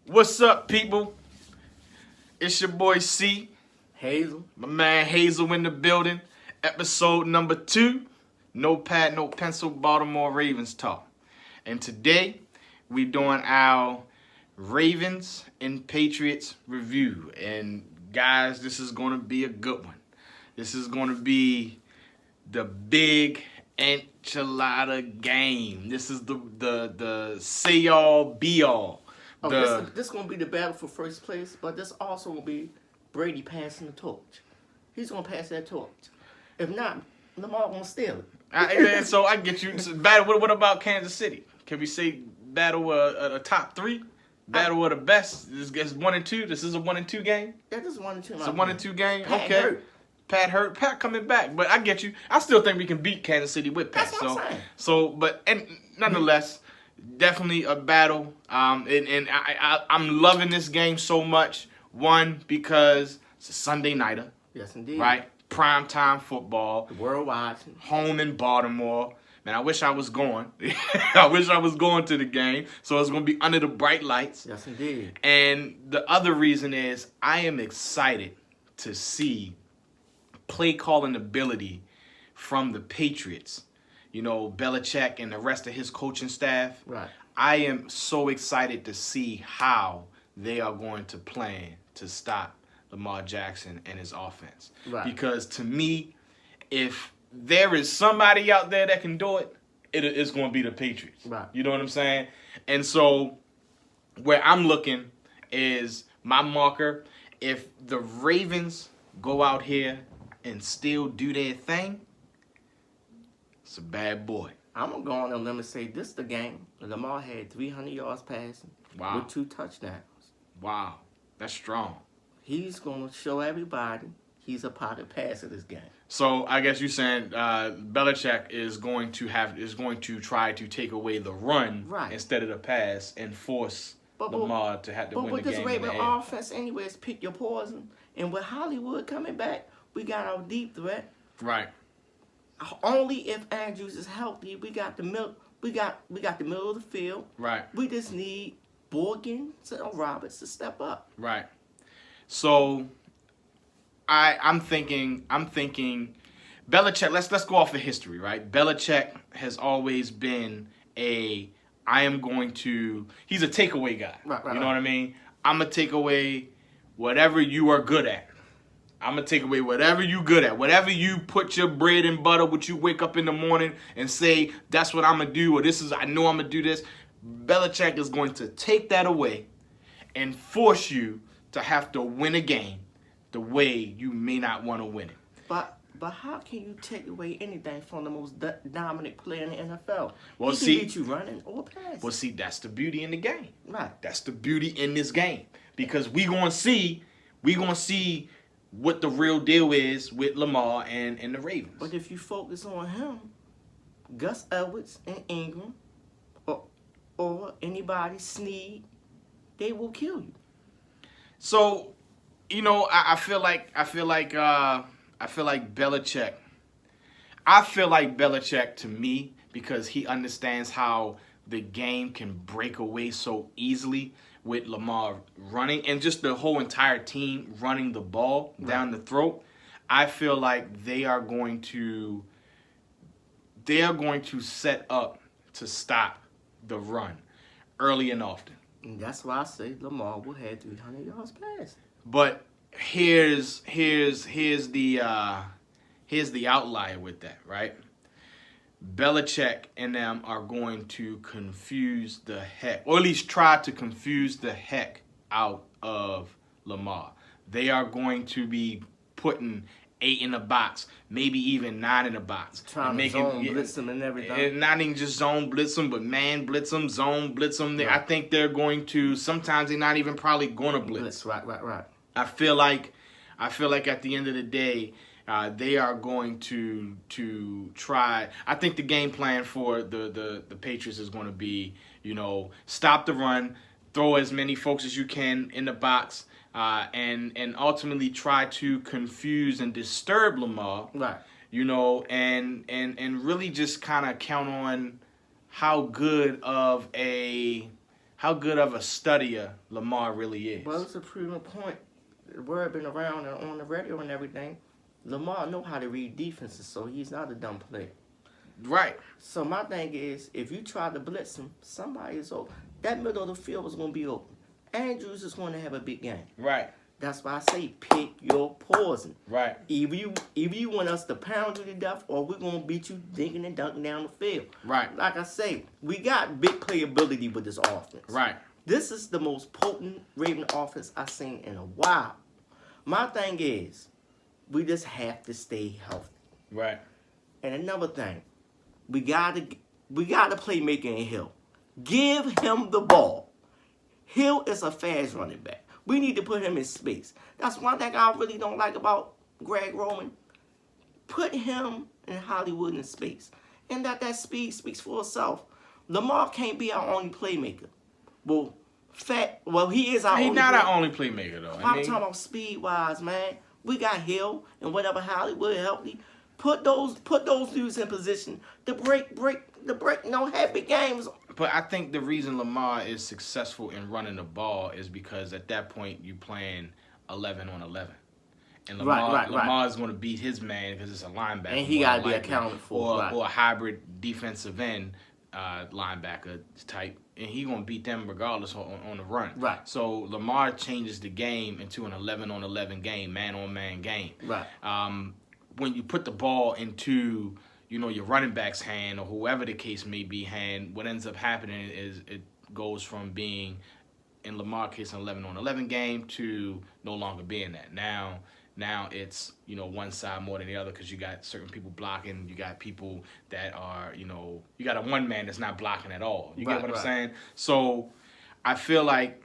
What's up, people? It's your boy C, Hazel. my man Hazel in the building. Episode number 2, No Pad, No Pencil, Baltimore Ravens talk. And today, we doing our Ravens and Patriots review. And guys, this is going to be a good one. This is going to be the big enchilada game. This is the say all be all. This going to be the battle for first place, but this also will be Brady passing the torch. He's going to pass that torch. If not, Lamar going to steal it. So I get you. So battle. What about Kansas City? Can we say battle a top 3? Battle of the best. This is 1 and 2. This is a 1 and 2 game. Yeah, this is 1 and 2. It's a 1 and 2 game. Pat okay. hurt. Pat hurt. Pat coming back, but I get you. I still think we can beat Kansas City with Pat. That's what I'm saying. But nonetheless, definitely a battle. I'm loving this game so much. One, because it's a Sunday nighter. Yes, indeed. Right. Prime time football. The world watching. Home in Baltimore. Man, I wish I was going. I wish I was going to the game. So it's going to be under the bright lights. Yes, indeed. And the other reason is I am excited to see play calling ability from the Patriots. You know, Belichick and the rest of his coaching staff. Right. I am so excited to see how they are going to plan to stop Lamar Jackson and his offense. Right. Because to me, if there is somebody out there that can do it, it's going to be the Patriots. Right. You know what I'm saying? And so where I'm looking is my marker. If the Ravens go out here and still do their thing, it's a bad boy. I'm going to go on a limb and say this is the game. Lamar had 300 yards passing with 2 touchdowns. Wow. That's strong. He's going to show everybody he's a pocket passer this game. So I guess you're saying Belichick is going to try to take away the run instead of the pass and force Lamar to have to win the game. But with this Raven in the air. offense, anyways, pick your poison. And with Hollywood coming back, we got our deep threat. Right. Only if Andrews is healthy, we got the middle. We got the middle of the field. Right. We just need Borgins and Roberts to step up. Right. So I'm thinking Belichick, let's go off of history, right? Belichick has always been he's a takeaway guy. Right, you know what I mean? I'm going to take away whatever you are good at. I'm going to take away whatever you good at. Whatever you put your bread and butter, what you wake up in the morning and say, that's what I'm going to do, or I know I'm going to do this. Belichick is going to take that away and force you to have to win a game the way you may not want to win it. But how can you take away anything from the most dominant player in the NFL? Well, he can beat you running or passing. Well, see, that's the beauty in the game. Right. That's the beauty in this game. Because we gonna see what the real deal is with Lamar and the Ravens. But if you focus on him, Gus Edwards and Ingram, or anybody, Snead, they will kill you. So, you know, I feel like Belichick. I feel like Belichick to me, because he understands how the game can break away so easily with Lamar running and just the whole entire team running the ball down the throat. I feel like they are going to set up to stop the run early and often. And that's why I say Lamar will have 300 yards passing. But here's the outlier with that, right? Belichick and them are going to confuse the heck, or at least try to confuse the heck out of Lamar. They are going to be putting 8 in the box, maybe even 9 in the box. Trying to zone blitz them and everything. And not even just zone blitz them, but man blitz them, zone blitz them. Right. I think they're going to, sometimes they're not even probably going to blitz. Right. I feel like at the end of the day, they are going to try. I think the game plan for the Patriots is going to be, you know, stop the run, throw as many folks as you can in the box, and ultimately try to confuse and disturb Lamar. Right. You know, and really just kind of count on how good of a how good of a studier Lamar really is. Well, it's a proven point. The word been around and on the radio and everything. Lamar know how to read defenses, so he's not a dumb player. Right. So my thing is, if you try to blitz him, somebody is open. That middle of the field is going to be open. Andrews is going to have a big game. Right. That's why I say pick your poison. Right. Either you want us to pound you to death, or we're going to beat you dinking and dunking down the field. Right. Like I say, we got big playability with this offense. Right. This is the most potent Raven offense I've seen in a while. My thing is, we just have to stay healthy. Right. And another thing, we got a playmaker in Hill. Give him the ball. Hill is a fast running back. We need to put him in space. That's one thing I really don't like about Greg Roman. Put him in Hollywood in space. And that speed speaks for itself. Lamar can't be our only playmaker. Well, he is our only He's not playmaker. our only playmaker, though. I'm talking about speed-wise, man. We got Hill and whatever Hollywood healthy. Put those dudes in position to break, have big games. But I think the reason Lamar is successful in running the ball is because at that point you playing 11 on 11. And Lamar is going to beat his man because it's a linebacker. And he got to be accounted for. Or a hybrid defensive end linebacker type. And he's going to beat them regardless on the run. Right. So Lamar changes the game into an 11 on 11 game, man-on-man game. Right. When you put the ball into your running back's hand or whoever the case may be hand, what ends up happening is it goes from being, in Lamar's case, an 11 on 11 game to no longer being that. Now it's one side more than the other because you got certain people blocking. You got people that are you got a one man that's not blocking at all. You get what I'm saying? So I feel like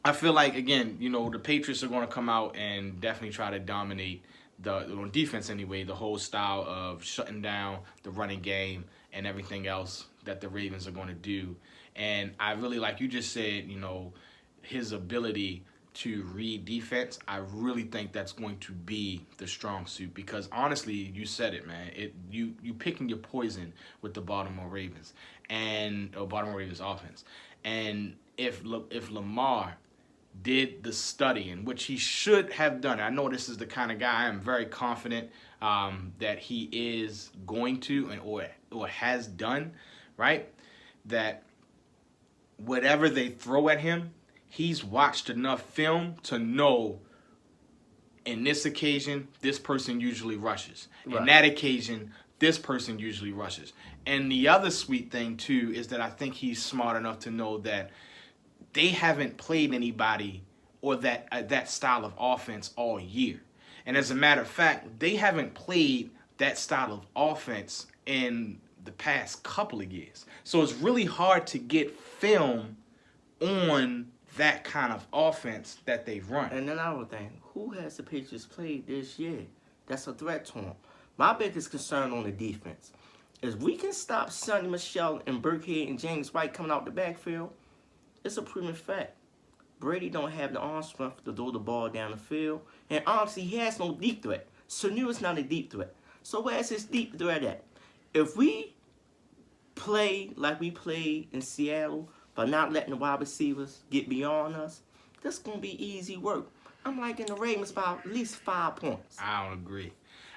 again, the Patriots are going to come out and definitely try to dominate on defense anyway, the whole style of shutting down the running game and everything else that the Ravens are going to do. And I really, like you just said, his ability to read defense, I really think that's going to be the strong suit because honestly, you said it, man. You picking your poison with the Baltimore Ravens Baltimore Ravens offense. And if Lamar did the studying, which he should have done. I know this is the kind of guy I am very confident that he is going to or has done, right? That whatever they throw at him, he's watched enough film to know in this occasion, this person usually rushes. Right. In that occasion, this person usually rushes. And the other sweet thing, too, is that I think he's smart enough to know that they haven't played anybody or that style of offense all year. And as a matter of fact, they haven't played that style of offense in the past couple of years. So it's really hard to get film on that kind of offense that they've run. And another thing, who has the Patriots played this year that's a threat to them? My biggest concern on the defense is we can stop Sonny Michel and Burkhead and James White coming out the backfield. It's a proven fact. Brady don't have the arm strength to throw the ball down the field. And honestly, he has no deep threat. Sanu is not a deep threat. So where's his deep threat at? If we play like we played in Seattle by not letting the wide receivers get beyond us, this going to be easy work. I'm liking the Ravens by at least 5 points. I don't agree.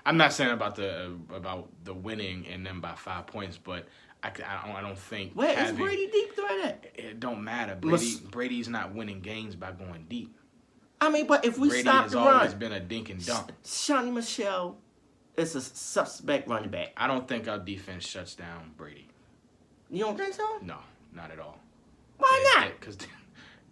I'm not saying about the winning and them by 5 points, but I don't think. Where is Brady deep threat at? It don't matter. Brady's not winning games by going deep. I mean, but if we Brady stop the run, has always been a dink and dunk. Sonny Michel is a suspect running back. I don't think our defense shuts down Brady. You don't think so? No, not at all. Why not? Because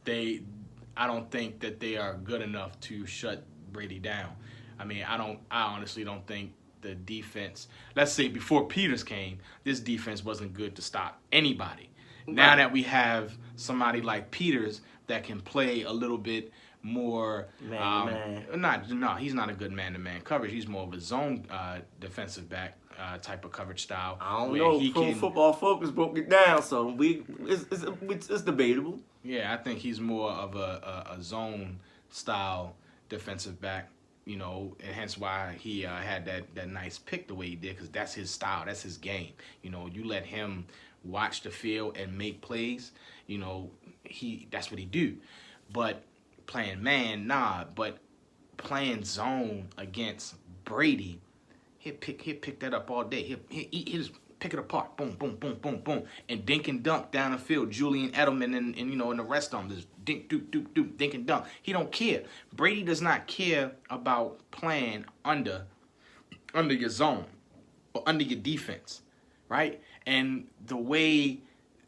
I don't think that they are good enough to shut Brady down. I mean, I honestly don't think the defense, let's say before Peters came, this defense wasn't good to stop anybody. Right. Now that we have somebody like Peters that can play a little bit more, he's not a good man-to-man coverage. He's more of a zone defensive back type of coverage style. I don't know. Pro Football Focus broke it down, so it's debatable. Yeah, I think he's more of a zone style defensive back. And hence why he had that nice pick the way he did, because that's his style, that's his game. You let him watch the field and make plays, that's what he do. But playing man, nah. But playing zone against Brady, he'll pick that up all day. He'll just pick it apart. Boom, boom, boom, boom, boom. And dink and dunk down the field. Julian Edelman and the rest of them just dink, doop, doop, doop, dink and dunk. He don't care. Brady does not care about playing under your zone or under your defense, right? And the way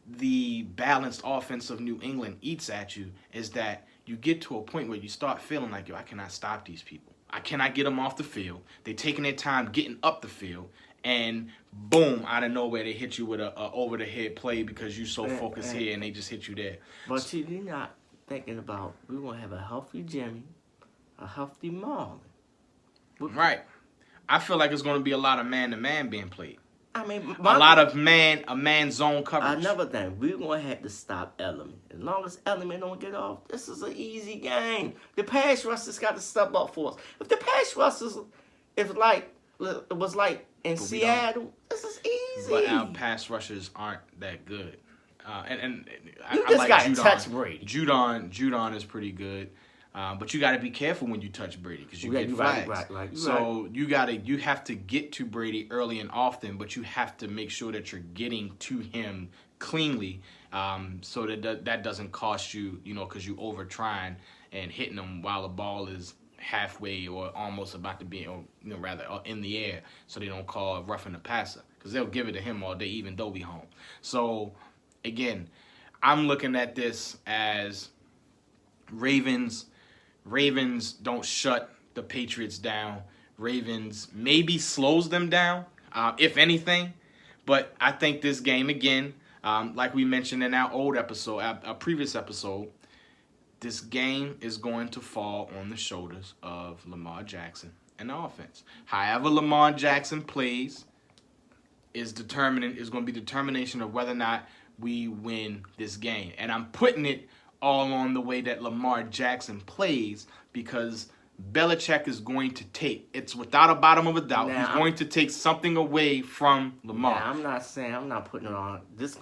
the balanced offense of New England eats at you is that you get to a point where you start feeling like, I cannot stop these people. I cannot get them off the field. They're taking their time getting up the field, and boom, out of nowhere, they hit you with a over-the-head play because you're so focused here, and they just hit you there. But you're not thinking about, we're going to have a healthy Jimmy, a healthy Marlon. Right. I feel like it's going to be a lot of man-to-man being played. I mean, a lot of man zone coverage. Another thing, we're going to have to stop Element. As long as Element don't get off, this is an easy game. The pass rushers got to step up for us. If the pass rushers, it was like in Seattle, this is easy. But our pass rushers aren't that good. And you I just like got to Judon. touch Brady. Judon is pretty good. But you got to be careful when you touch Brady because you get flags. Right. So you have to get to Brady early and often, but you have to make sure that you're getting to him cleanly, so that doesn't cost you, because you over trying and hitting him while the ball is halfway or almost about to be, rather in the air, so they don't call roughing the passer because they'll give it to him all day even though we home. So again, I'm looking at this as Ravens don't shut the Patriots down. Ravens maybe slows them down, if anything. But I think this game, again, like we mentioned in our previous episode, this game is going to fall on the shoulders of Lamar Jackson and the offense. However Lamar Jackson plays is going to be determination of whether or not we win this game. And I'm putting it all on the way that Lamar Jackson plays because Belichick is going to take, it's without a bottom of a doubt, he's going to take something away from Lamar. I'm not putting it on. This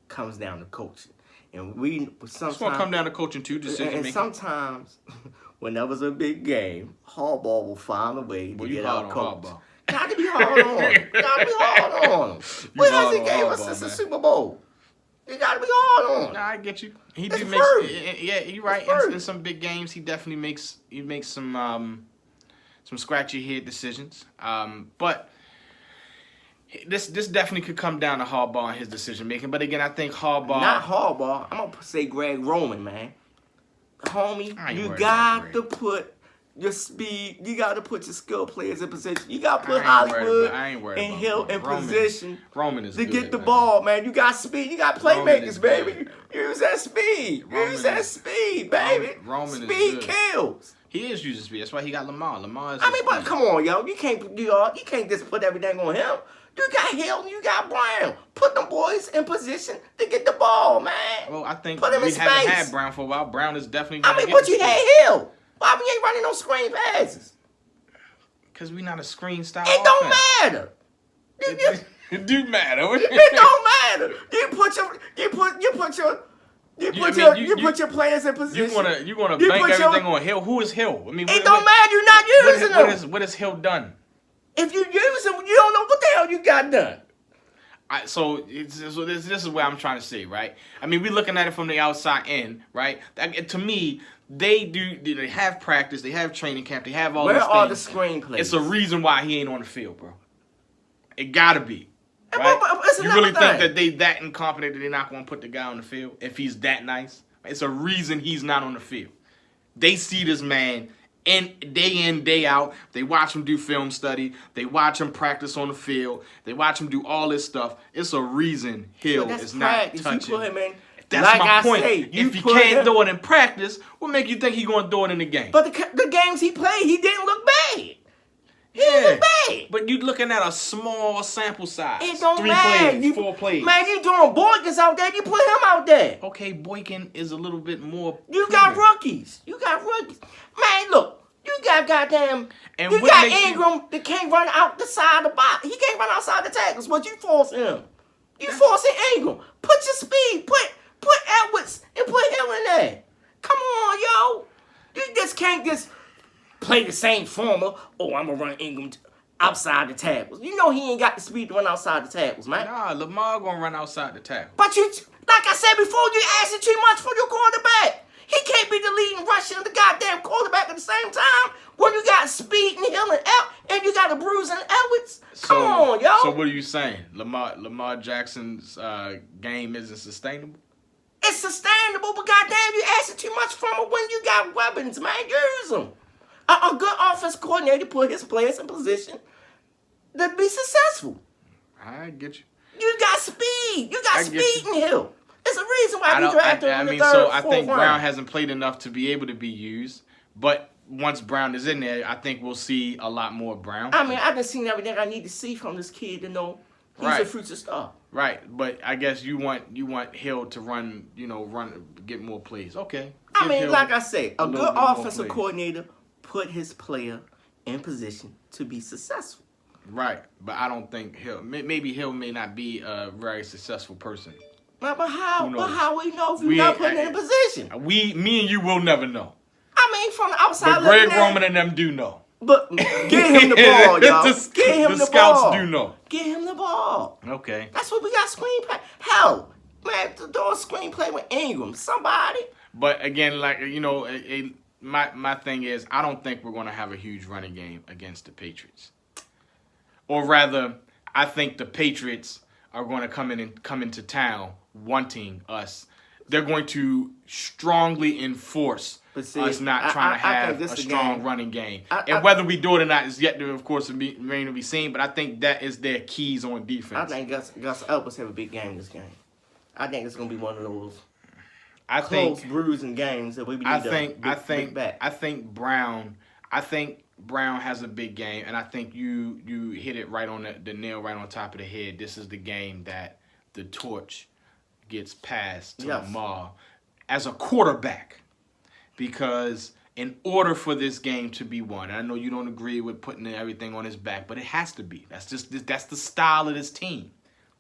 comes down to coaching. And it's going to come down to coaching too, decision making. And sometimes, when there was a big game, Harbaugh will find a way to get out coach. Got to be hard on him. Got to be hard on him. What has he gave us since the Super Bowl? You gotta be hard on. Nah, I get you. He it's do make. Yeah, you're right. In some big games, he definitely makes some scratchy head decisions. But this definitely could come down to Harbaugh and his decision making. But again, I think Harbaugh. Not Harbaugh. I'm gonna say Greg Roman, man. Homie, you got to put your speed. You got to put your skill players in position. You got to put Hollywood and Hill in position to get the ball, man. You got speed. You got playmakers, baby. Use that speed. Use that speed, baby. Speed kills. He is using speed. That's why he got Lamar. But come on, yo. You can't just put everything on him. You got Hill and you got Brown. Put them boys in position to get the ball, man. Well, I think we haven't had Brown for a while. Brown is definitely going to get but you had Hill. Why we ain't running no screen passes? Because we not a screen style. It don't matter. It do matter. It don't matter. You put your players in position. You wanna bank everything on Hill. Who is Hill? I mean, it don't matter. You're not using him. What has Hill done? If you use him, you don't know what the hell you got done. So this is what I'm trying to say, right? I mean, we're looking at it from the outside in, right? To me, they have practice, they have training camp, they have all these things. Where are the screenplays? It's a reason why he ain't on the field, bro. It gotta be. Right? But you really think that they that incompetent that they're not going to put the guy on the field if he's that nice? It's a reason he's not on the field. They see this man in, day out. They watch him do film study. They watch him practice on the field. They watch him do all this stuff. It's a reason Hill is not touching. You put him in. That's my point. If he can't do it in practice, what make you think he's going to do it in the game? But the games he played, he didn't look bad. He didn't look bad. But you're looking at a small sample size. It don't 3 matter. plays, 4 plays. Man, you doing Boykins out there, you put him out there. Okay, Boykin is a little bit more. You got rookies. Man, look. You got goddamn. And you got Ingram that can't run out the side of the box. He can't run outside the tackles, but you force him. You forcing Ingram. Put your speed. Put Edwards and put Hill in there. Come on, yo. You just can't just play the same formula. Oh, I'm going to run Ingram outside the tackles. You know he ain't got the speed to run outside the tackles, man. Nah, Lamar gonna run outside the tackle. But you, like I said before, you asking too much for your quarterback. He can't be the leading rusher and the goddamn quarterback at the same time. When you got Speed and Hill and you got a Bruce and Edwards. Come on, yo. So what are you saying? Lamar Jackson's game isn't sustainable? It's sustainable, but goddamn, you asking too much from him when you got weapons, man. Use them. A good offense coordinator put his players in position to be successful. I get you. You got speed. You got speed and Hill. It's a reason why we drafted him in the third, so I think round. Brown hasn't played enough to be able to be used. But once Brown is in there, I think we'll see a lot more Brown. I mean, I've been seeing everything I need to see from this kid to know he's a future star. Right, but I guess you want Hill to run, get more plays. Okay. I mean, like I say, a good offensive coordinator put his player in position to be successful. Right, but I don't think Hill. Maybe Hill may not be a very successful person. But how? But how we know if you're not putting him in position? Me and you will never know. I mean, from the outside. But Greg Roman and them do know. But get him the ball, y'all. Get him the scouts ball. do know. Get him the ball. Okay. That's what we got screenplay. Hell, man, do a screenplay with Ingram. Somebody. But again, like my thing is, I don't think we're going to have a huge running game against the Patriots. Or rather, I think the Patriots are going to come into town wanting us. They're going to strongly enforce us not trying to have a strong running game. And whether we do it or not is yet to, of course, remain to be seen. But I think that is their keys on defense. I think Gus Edwards have a big game this game. I think it's going to be one of those close, bruising games that we need to back. I think Brown has a big game, and I think you hit it right on the nail right on top of the head. This is the game that the torch gets passed to Lamar as a quarterback, because in order for this game to be won, and I know you don't agree with putting everything on his back, but it has to be. That's the style of this team.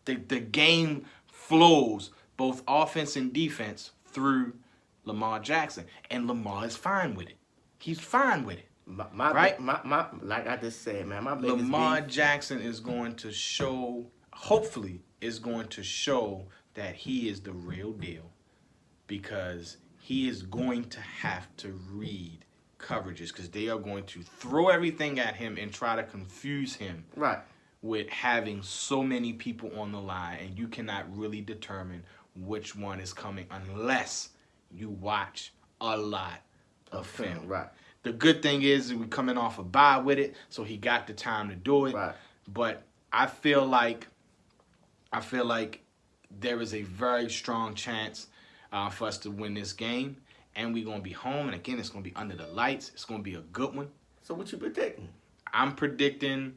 The game flows both offense and defense through Lamar Jackson, and Lamar is fine with it. He's fine with it. Like I just said, man, my biggest Lamar Jackson is going to show, hopefully, that he is the real deal, because he is going to have to read coverages, because they are going to throw everything at him and try to confuse him. Right. With having so many people on the line, and you cannot really determine which one is coming unless you watch a lot of film. Right. The good thing is we're coming off a bye with it, so he got the time to do it. Right. But I feel like there is a very strong chance for us to win this game, and we're gonna be home. And again, it's gonna be under the lights. It's gonna be a good one. So what you predicting? I'm predicting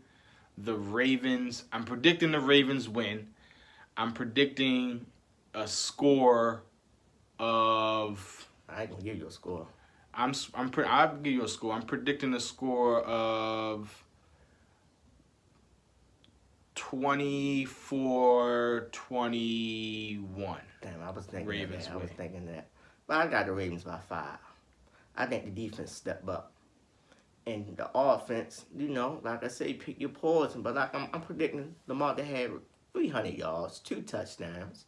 the Ravens. I'm predicting the Ravens win. I'm predicting a score of. I ain't gonna give you a score. I'll give you a score. I'm predicting a score of 24-21. Damn, I was thinking Ravens that. I was thinking that. But I got the Ravens by 5. I think the defense step up. And the offense, like I say, pick your poison. But I'm predicting Lamar to have 300 yards, 2 touchdowns.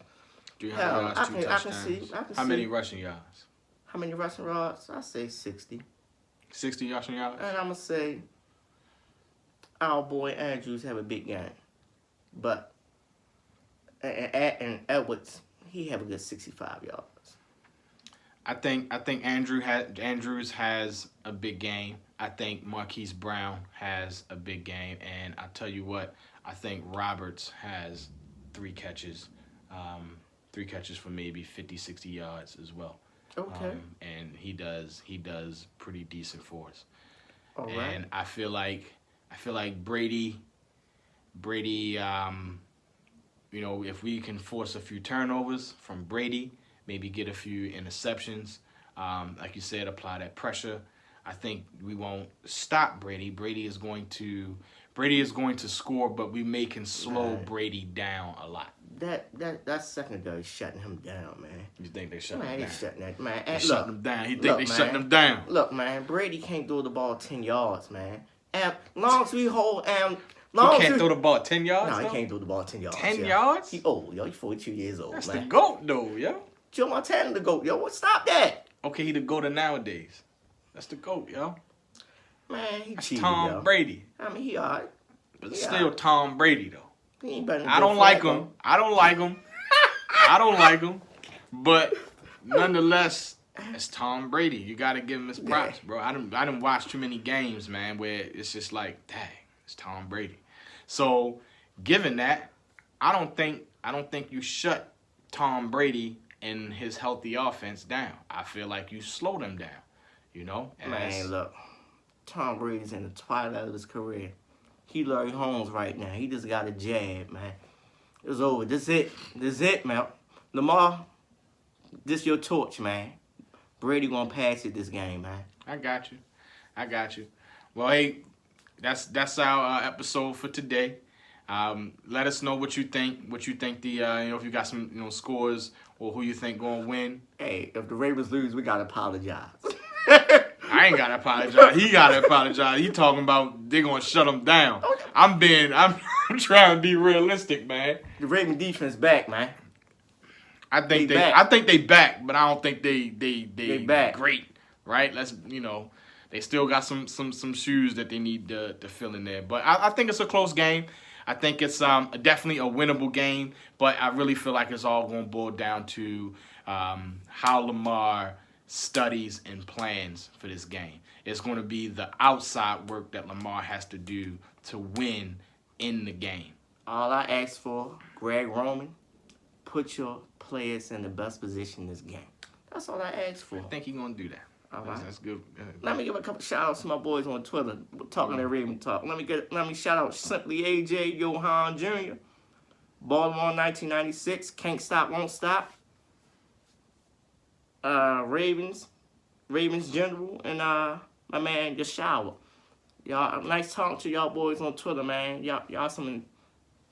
300 yards, 2 touchdowns. I can see. How many rushing yards? How many rushing yards? I say 60. 60 rushing yards? And I'm going to say our boy Andrews have a big game. But and Edwards, he have a good 65 yards. I think Andrews has a big game. I think Marquise Brown has a big game. And I tell you what, I think Roberts has 3 catches. 3 catches for maybe 50, 60 yards as well. Okay. And he does pretty decent for us. All right. And I feel like Brady, if we can force a few turnovers from Brady, maybe get a few interceptions, like you said, apply that pressure. I think we won't stop Brady. Brady is going to score, but we can slow Brady down a lot. That secondary shutting him down, man. You think they shut him Man, down? they shutting that man. They shutting him down. He think they shutting him down. Look, man, Brady can't throw the ball 10 yards, man. And long as we hold He can't throw the ball 10 yards. No, though? he can't throw the ball 10 yards. 10 yards? He old, yo. He's 42 years old, That's man. the GOAT, though, yo. Joe Montana the GOAT, yo. Stop that. Okay, he the GOAT of nowadays. That's the GOAT, yo. Man, he That's cheated, Tom yo. Brady. I mean, he all right. But it's still Tom Brady, though. He ain't better than I Joe don't like Flacco. him. I don't like him. I don't like him. But nonetheless, it's Tom Brady. You got to give him his props, bro. I didn't watch too many games, man, where it's just like, dang, it's Tom Brady. So, given that, I don't think you shut Tom Brady and his healthy offense down. I feel like you slow them down, you know? Man, look, Tom Brady's in the twilight of his career. He Larry Holmes right now. He just got a jab, man. It's over. This it, man. Lamar, this your torch, man. Brady gonna pass it this game, man. I got you. Well, hey, that's our episode for today. Let us know what you think. What you think the if you got some scores or who you think gonna win. Hey, if the Ravens lose, we gotta apologize. I ain't gotta apologize. He gotta apologize. He talking about they gonna shut him down. I'm trying to be realistic, man. The Ravens defense back, man. I think they back, but I don't think they back. Great, right? They still got some shoes that they need to fill in there. But I think it's a close game. I think it's definitely a winnable game, but I really feel like it's all going to boil down to how Lamar studies and plans for this game. It's going to be the outside work that Lamar has to do to win in the game. All I ask for, Greg Roman, put your players in the best position in this game. That's all I ask for. I think he's going to do that. All right. That's good. Let me give a couple shout outs to my boys on Twitter talking that Raven talk. Let me shout out Simply AJ, Johan Jr., Baltimore 1996, Can't Stop, Won't Stop, Ravens General, and my man The Shower. Y'all, nice talking to y'all boys on Twitter, man. Y'all some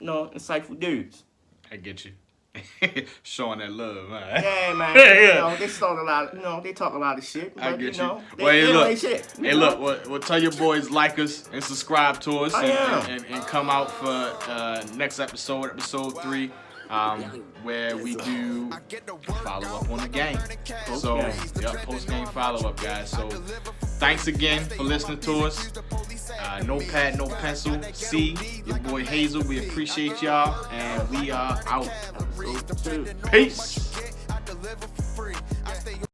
insightful dudes. I get you. Showing that love, man. Yeah, man. Yeah. They talk a lot. They talk a lot of shit. But, I get you. Hey, look. Well, tell your boys like us and subscribe to us, and come out for next episode 3, where we do follow up on the game. So, post game follow up, guys. So, thanks again for listening to us. No pad, no pencil. C, your boy Hazel. We appreciate y'all, and we are out. Peace.